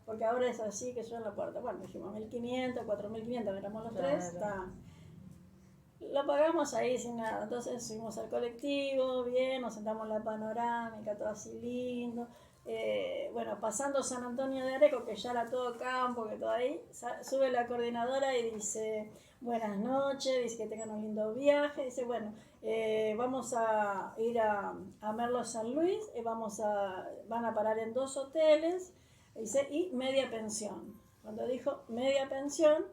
porque ahora es así que yo en la puerta. Bueno, dijimos 1.500, 4.500, éramos los tres, está. Lo pagamos ahí sin nada. Entonces subimos al colectivo, bien, nos sentamos en la panorámica, todo así lindo. Bueno, pasando San Antonio de Areco, que ya era todo campo, que todo ahí, sube la coordinadora y dice, buenas noches, dice que tengan un lindo viaje, dice, bueno, vamos a ir a Merlo San Luis, van a parar en 2 hoteles, dice, y media pensión. Cuando dijo media pensión,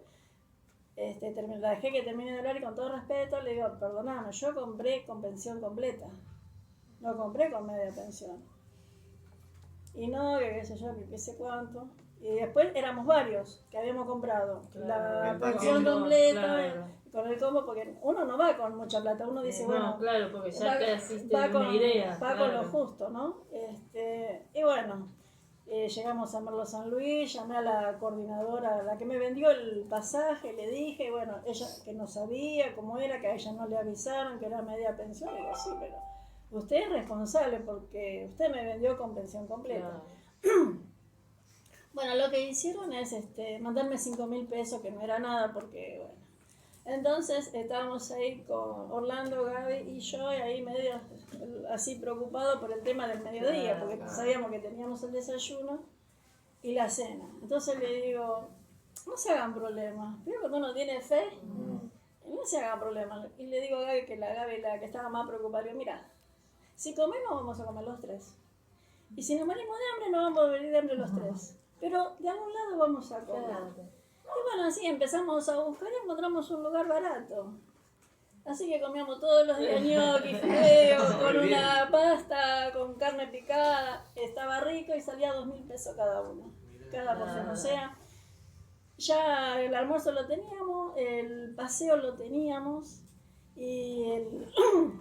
la dejé que termine de hablar y con todo respeto le digo, perdóname, yo compré con pensión completa, no compré con media pensión. Y no, que qué sé yo, que qué sé cuánto. Y después éramos varios que habíamos comprado la pensión completa, con el combo, porque uno no va con mucha plata, uno dice, bueno, claro, porque ya te hiciste una idea. Va con lo justo, ¿no? Y bueno, llegamos a Merlo San Luis, llamé a la coordinadora, la que me vendió el pasaje, le dije, bueno, ella que no sabía cómo era, que a ella no le avisaron que era media pensión, y digo, sí, pero usted es responsable porque usted me vendió con pensión completa. Bueno, lo que hicieron es mandarme 5.000 pesos, que no era nada, porque bueno. Entonces estábamos ahí con Orlando, Gaby y yo, y ahí medio así preocupado por el tema del mediodía, porque sabíamos que teníamos el desayuno y la cena. Entonces le digo, no se hagan problemas, pero cuando uno tiene fe, no se hagan problemas. Y le digo a Gaby, que la que estaba más preocupada, digo, mira, si comemos vamos a comer los tres. Y si nos morimos de hambre, no vamos a venir de hambre los tres. Pero de algún lado vamos a comer. Y bueno, así empezamos a buscar y encontramos un lugar barato. Así que comíamos todos los días ñoqui, fideos, con una pasta, con carne picada. Estaba rico y salía 2.000 pesos cada uno. Cada porción. O sea, ya el almuerzo lo teníamos, el paseo lo teníamos y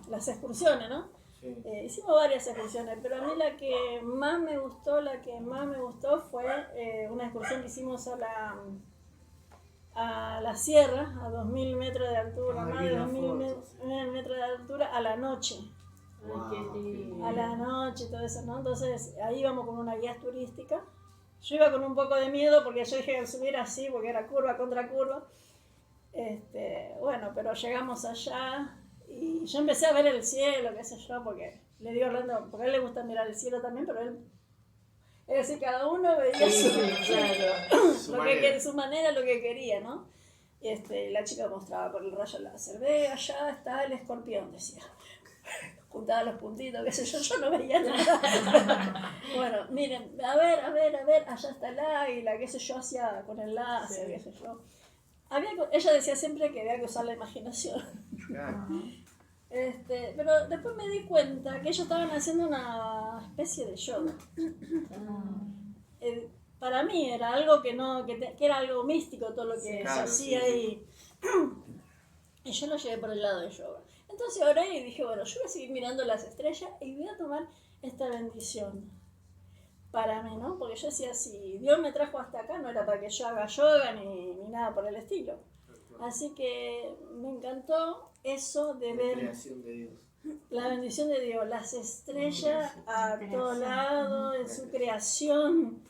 las excursiones, ¿no? Sí. Hicimos varias excursiones, pero a mí la que más me gustó fue una excursión que hicimos a la sierra, a 2.000 metros de altura, más de 2.000 metros de altura, a la noche. Wow. A la noche, todo eso, ¿no? Entonces ahí íbamos con una guía turística. Yo iba con un poco de miedo porque yo dije que subir así, porque era curva contra curva. Bueno, pero llegamos allá y yo empecé a ver el cielo, qué sé yo, porque le digo a Orlando, porque a él le gusta mirar el cielo también, pero él, es decir, cada uno veía su manera, lo que quería, ¿no? La chica mostraba por el rayo láser, ve, allá está el escorpión, decía. Juntaba los puntitos, qué sé yo no veía nada. Bueno, miren, a ver, allá está el águila, qué sé yo, hacía con el láser, qué sé yo. Ella decía siempre que había que usar la imaginación. Pero después me di cuenta que ellos estaban haciendo una especie de yoga. Para mí era algo que era algo místico todo lo que se hacía ahí. Y yo lo llevé por el lado del yoga. Entonces oré y dije, bueno, yo voy a seguir mirando las estrellas y voy a tomar esta bendición para mí, ¿no? Porque yo decía, si Dios me trajo hasta acá, no era para que yo haga yoga ni nada por el estilo. Así que me encantó eso de ver la bendición de Dios, las estrellas a todos lados, en su creación,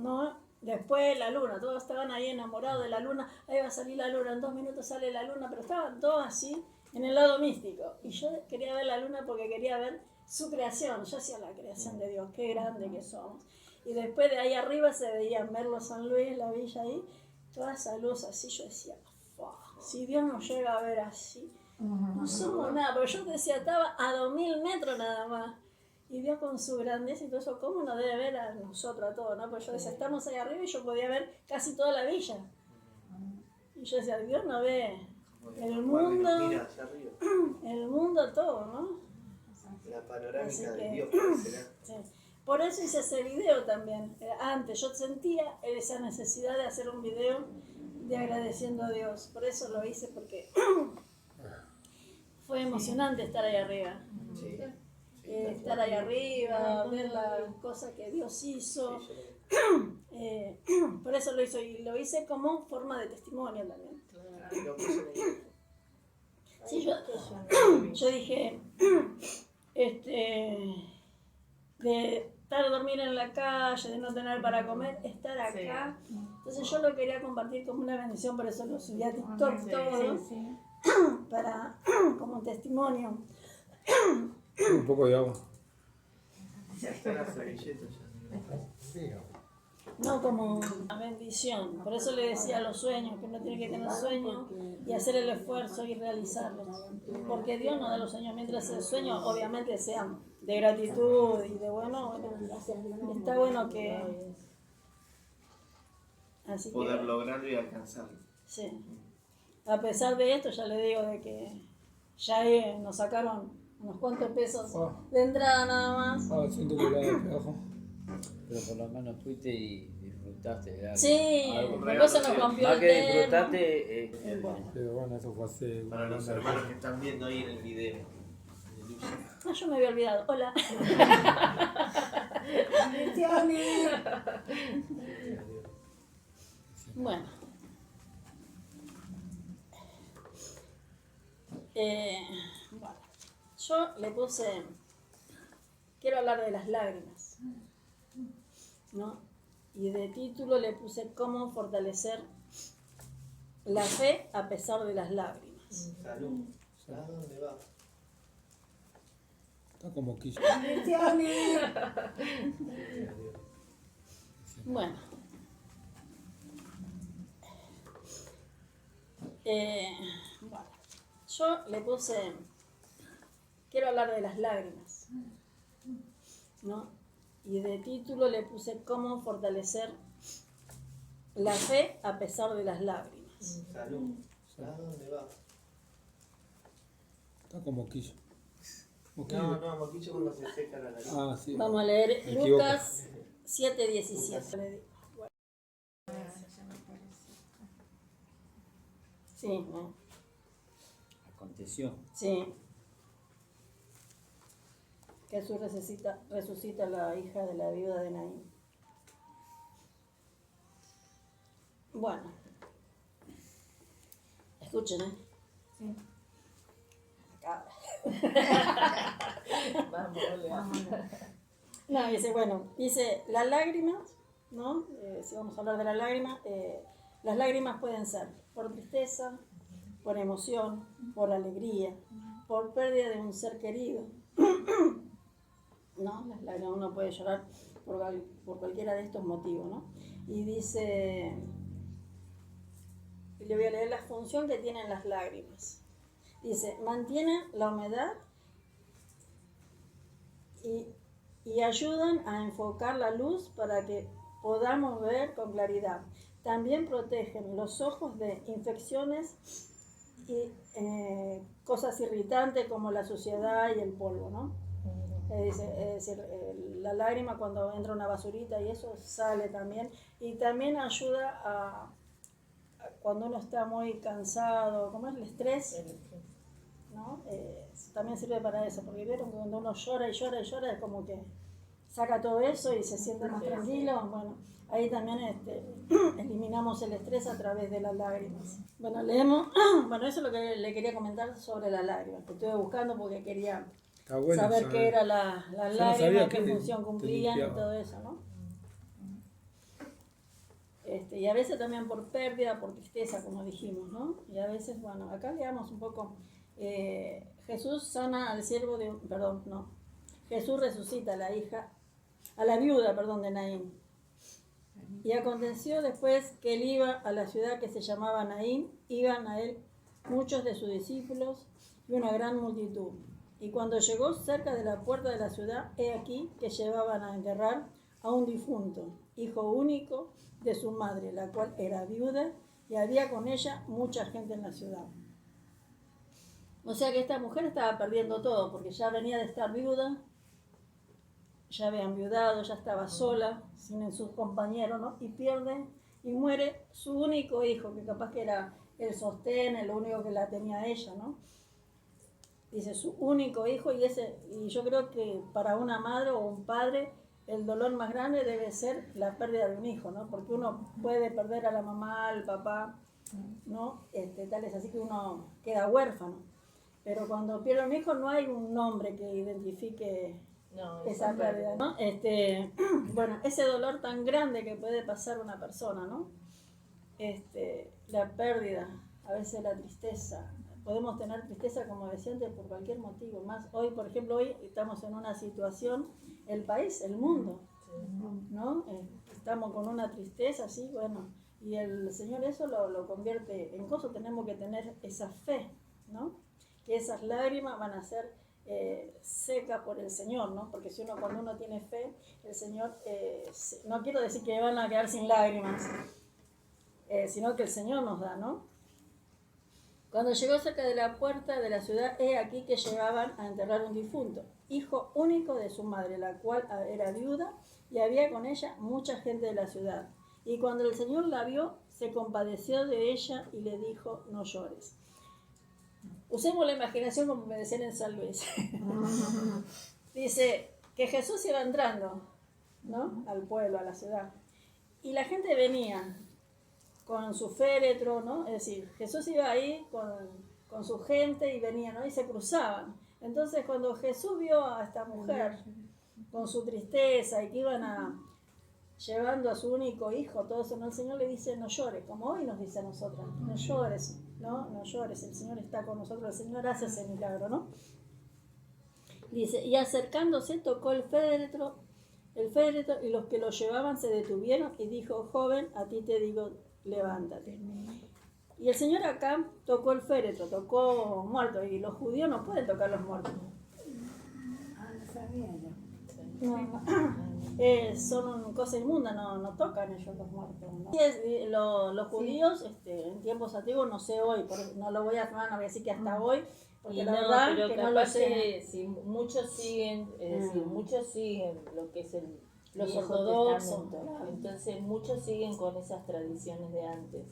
¿no? Después la luna, todos estaban ahí enamorados de la luna, ahí va a salir la luna, en 2 minutos sale la luna, pero estaban todos así en el lado místico. Y yo quería ver la luna porque quería ver su creación. Yo hacía la creación de Dios, qué grande que somos. Y después de ahí arriba se veía Merlo San Luis, la villa ahí, toda esa luz así. Yo decía, si Dios nos llega a ver así, no somos nada. Pero yo decía, estaba a 2.000 metros nada más. Y Dios con su grandeza y todo eso, ¿cómo nos debe ver a nosotros, a todos? ¿No? Porque yo decía, estamos ahí arriba y yo podía ver casi toda la villa. Y yo decía, Dios no ve el mundo todo, ¿no? La panorámica de Dios, sí. Por eso hice ese video también. Antes yo sentía esa necesidad de hacer un video de agradeciendo a Dios. Por eso lo hice, porque fue emocionante estar ahí arriba. Sí. Estar ahí arriba, ver las cosas que Dios hizo. Por eso lo hice, y lo hice como forma de testimonio también. Sí, yo dije, estar dormir en la calle, de no tener para comer, estar acá. Sí. Entonces yo lo quería compartir como una bendición, por eso lo subí a TikTok todo, para como un testimonio. Un poco de agua. No como una bendición. Por eso le decía los sueños, que uno tiene que tener sueños y hacer el esfuerzo y realizarlos. Porque Dios nos da los sueños, mientras el sueño obviamente sea de gratitud y de bueno, está bueno que... Así poder lograrlo y alcanzarlo. Sí. A pesar de esto, ya le digo de que ya nos sacaron unos cuantos pesos de entrada nada más. Siento que la trabajo. Pero por lo menos fuiste y disfrutaste de algo. Sí, por eso nos rompió más el que termo. Disfrutaste, bueno. Pero bueno, eso fue hace... Para los hermanos que están viendo ahí en el video. No, yo me había olvidado. Hola. Bueno. Bueno. Yo le puse... Quiero hablar de las lágrimas, ¿no? Y de título le puse cómo fortalecer la fe a pesar de las lágrimas. Salud. ¿A dónde va? Está como quiso. Bueno. Bueno. Yo le puse... Quiero hablar de las lágrimas, ¿no? Y de título le puse cómo fortalecer la fe a pesar de las lágrimas. Salud. ¿A dónde va? Está como quiso. No, moquillo cuando se seca la nariz. Ah, sí. Vamos a leer Lucas 7:17. Sí, ¿no? Aconteció. Sí. Jesús resucita a la hija de la viuda de Naín. Bueno, escuchen, ¿eh? Sí. Acá. Vamos. No, dice, las lágrimas, ¿no? Si vamos a hablar de las lágrimas pueden ser por tristeza, por emoción, por alegría, por pérdida de un ser querido. ¿No? Las lágrimas, uno puede llorar por cualquiera de estos motivos, ¿no? Y dice, le voy a leer la función que tienen las lágrimas. Dice, mantienen la humedad y ayudan a enfocar la luz para que podamos ver con claridad. También protegen los ojos de infecciones y cosas irritantes como la suciedad y el polvo, ¿no? Es decir, la lágrima cuando entra una basurita y eso sale también. Y también ayuda a cuando uno está muy cansado, ¿cómo es el estrés? ¿No? También sirve para eso, porque vieron que cuando uno llora y llora y llora es como que saca todo eso y se siente más tranquilo. Bueno, ahí también eliminamos el estrés a través de las lágrimas. Bueno, leemos, bueno, eso es lo que le quería comentar sobre las lágrimas, que estuve buscando porque quería saber qué era la lágrima, qué función cumplían y todo eso, ¿no? Y a veces también por pérdida, por tristeza, como dijimos, ¿no? Y a veces, bueno, acá leamos un poco, Jesús sana al siervo de, Jesús resucita a la viuda de Naín. Y aconteció después que él iba a la ciudad que se llamaba Naín, iban a él muchos de sus discípulos y una gran multitud. Y cuando llegó cerca de la puerta de la ciudad, he aquí que llevaban a enterrar a un difunto, hijo único de su madre, la cual era viuda, y había con ella mucha gente en la ciudad. O sea que esta mujer estaba perdiendo todo, porque ya venía de estar viuda, ya había enviudado, ya estaba sola, sin sus compañeros, ¿no? Y pierde y muere su único hijo, que capaz que era el sostén, el único que la tenía ella, ¿no? Dice su único hijo, y yo creo que para una madre o un padre el dolor más grande debe ser la pérdida de un hijo, ¿no? Porque uno puede perder a la mamá, al papá, ¿no? Tal es así que uno queda huérfano. Pero cuando pierde un hijo no hay un nombre que identifique No, esa pérdida, ¿no? Bueno, ese dolor tan grande que puede pasar una persona, ¿no? La pérdida, a veces la tristeza. Podemos tener tristeza, como decía antes, por cualquier motivo. Más hoy, por ejemplo, hoy estamos en una situación, el país, el mundo, ¿no? Estamos con una tristeza, así, bueno, y el Señor eso lo convierte en gozo. Tenemos que tener esa fe, ¿no? Que esas lágrimas van a ser secas por el Señor, ¿no? Porque cuando uno tiene fe, el Señor, no quiero decir que van a quedar sin lágrimas, sino que el Señor nos da, ¿no? Cuando llegó cerca de la puerta de la ciudad, he aquí que llegaban a enterrar un difunto, hijo único de su madre, la cual era viuda, y había con ella mucha gente de la ciudad. Y cuando el Señor la vio, se compadeció de ella y le dijo, no llores. Usemos la imaginación como me decían en San Luis. Dice que Jesús iba entrando, ¿no? Al pueblo, a la ciudad. Y la gente venía con su féretro, ¿no? Es decir, Jesús iba ahí con su gente y venía, ¿no? Y se cruzaban. Entonces, cuando Jesús vio a esta mujer con su tristeza y que iban llevando a su único hijo, todo eso, ¿no? El Señor le dice, no llores, como hoy nos dice a nosotros, no llores, no llores, el Señor está con nosotros, el Señor hace ese milagro, ¿no? Dice, y acercándose tocó el féretro, y los que lo llevaban se detuvieron y dijo, joven, a ti te digo, levántate. Y el Señor acá tocó el féretro, tocó muertos, y los judíos no pueden tocar los muertos. Son cosas inmundas, no tocan ellos los muertos, ¿no? Los judíos en tiempos antiguos, no sé hoy, no lo voy a afirmar, no voy a decir que hasta hoy, porque la verdad pero que no lo sé. Si muchos siguen, muchos siguen lo que es los Viejo ortodoxos, Testamento. claro. Entonces muchos siguen con esas tradiciones de antes.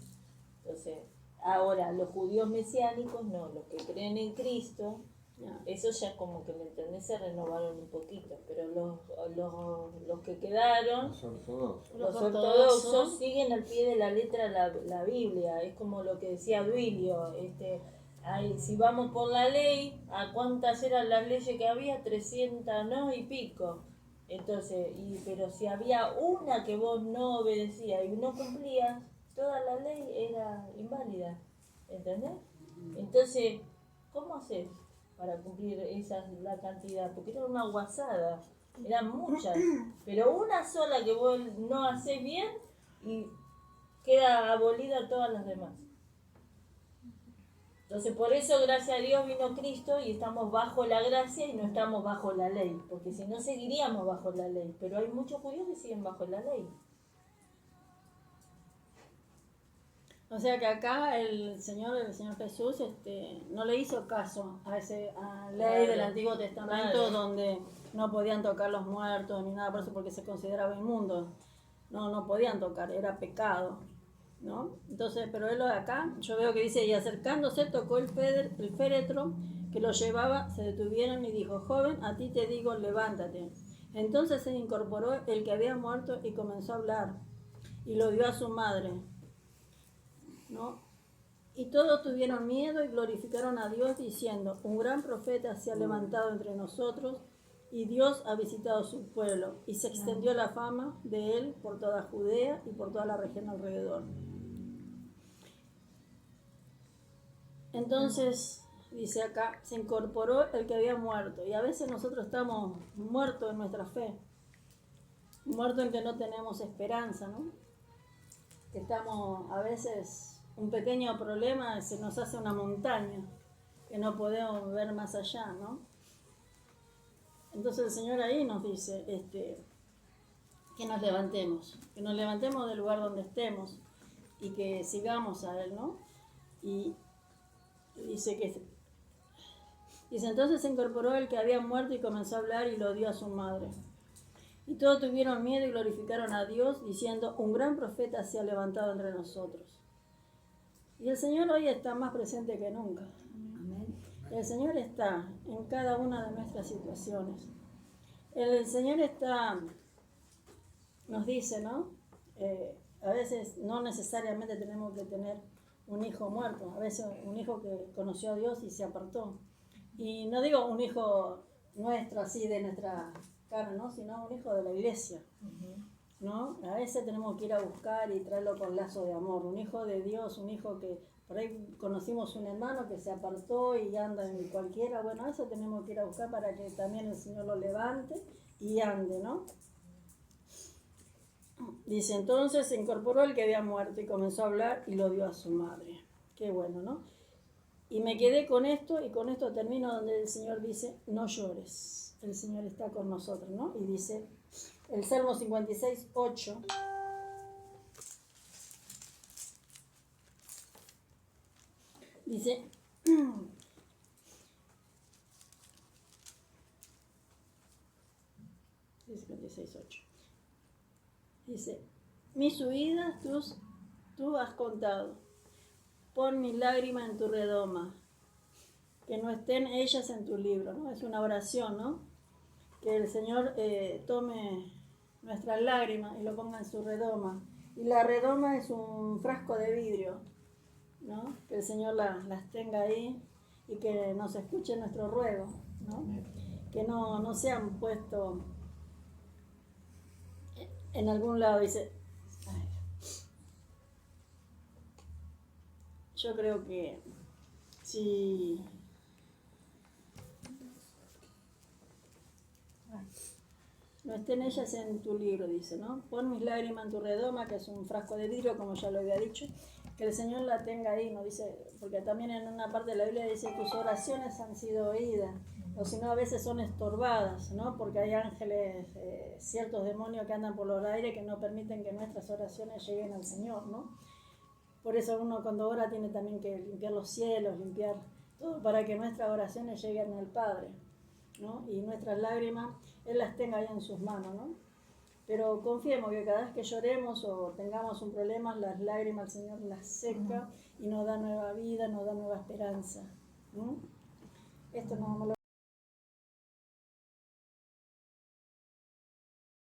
Entonces, ahora los judíos mesiánicos no, los que creen en Cristo, eso ya como que, ¿me entendés? Se renovaron un poquito, pero los que quedaron, los ortodoxos siguen al pie de la letra la Biblia. Es como lo que decía Duilio, si vamos por la ley, ¿a cuántas eran las leyes que había? 300, ¿no? Y pico. Entonces, pero si había una que vos no obedecías y no cumplías, toda la ley era inválida, ¿entendés? Entonces, ¿cómo haces para cumplir la cantidad? Porque era una guasada, eran muchas, pero una sola que vos no hacés bien y queda abolida todas las demás. Entonces, por eso, gracias a Dios, vino Cristo y estamos bajo la gracia y no estamos bajo la ley, porque si no seguiríamos bajo la ley, pero hay muchos judíos que siguen bajo la ley. O sea que acá el Señor Jesús no le hizo caso a la ley del Antiguo Testamento, donde no podían tocar los muertos ni nada por eso, porque se consideraba inmundo. No podían tocar, era pecado, ¿no? Entonces, pero él acá, yo veo que dice, y acercándose tocó el féretro que lo llevaba, se detuvieron y dijo, joven, a ti te digo, levántate. Entonces se incorporó el que había muerto y comenzó a hablar, y lo dio a su madre, ¿no? Y todos tuvieron miedo y glorificaron a Dios diciendo, un gran profeta se ha levantado entre nosotros y Dios ha visitado su pueblo, y se extendió la fama de él por toda Judea y por toda la región alrededor. Entonces, dice acá, se incorporó el que había muerto, y a veces nosotros estamos muertos en nuestra fe, muertos en que no tenemos esperanza, ¿no? Que estamos a veces, un pequeño problema se nos hace una montaña, que no podemos ver más allá, ¿no? Entonces el Señor ahí nos dice que nos levantemos del lugar donde estemos y que sigamos a Él, ¿no? Y dice entonces se incorporó el que había muerto y comenzó a hablar y lo dio a su madre. Y todos tuvieron miedo y glorificaron a Dios diciendo, un gran profeta se ha levantado entre nosotros. Y el Señor hoy está más presente que nunca. Amén. El Señor está en cada una de nuestras situaciones. El Señor nos dice, ¿no? A veces no necesariamente tenemos que tener un hijo muerto. A veces un hijo que conoció a Dios y se apartó. Y no digo un hijo nuestro, así de nuestra carne, ¿no? Sino un hijo de la iglesia, ¿no? A ese tenemos que ir a buscar y traerlo con lazo de amor, un hijo de Dios, un hijo que por ahí conocimos un hermano que se apartó y anda en cualquiera, bueno, a ese tenemos que ir a buscar para que también el Señor lo levante y ande, ¿no? Dice, entonces se incorporó el que había muerto y comenzó a hablar y lo dio a su madre. Qué bueno, ¿no? Y me quedé con esto y con esto termino donde el Señor dice, no llores, el Señor está con nosotros, ¿no? Y dice, el Salmo 56, 8. Dice, 56:8. Dice, mis huidas tú has contado, pon mis lágrimas en tu redoma, que no estén ellas en tu libro, ¿no? Es una oración, ¿no? Que el Señor tome nuestras lágrimas y lo ponga en su redoma. Y la redoma es un frasco de vidrio, ¿no? Que el Señor las tenga ahí y que nos escuche nuestro ruego, ¿no? Que no sean puestos en algún lado. Dice, ay, yo creo que si no estén ellas en tu libro, dice, ¿no? Pon mis lágrimas en tu redoma, que es un frasco de vidrio, como ya lo había dicho, que el Señor la tenga ahí, ¿no? Dice, porque también en una parte de la Biblia dice, tus oraciones han sido oídas, o si no a veces son estorbadas, ¿no? Porque hay ángeles, ciertos demonios que andan por los aires que no permiten que nuestras oraciones lleguen al Señor, ¿no? Por eso uno cuando ora tiene también que limpiar los cielos, limpiar todo para que nuestras oraciones lleguen al Padre, ¿no? Y nuestras lágrimas, Él las tenga ahí en sus manos, ¿no? Pero confiemos que cada vez que lloremos o tengamos un problema, las lágrimas el Señor las seca y nos da nueva vida, nos da nueva esperanza. Esto no lo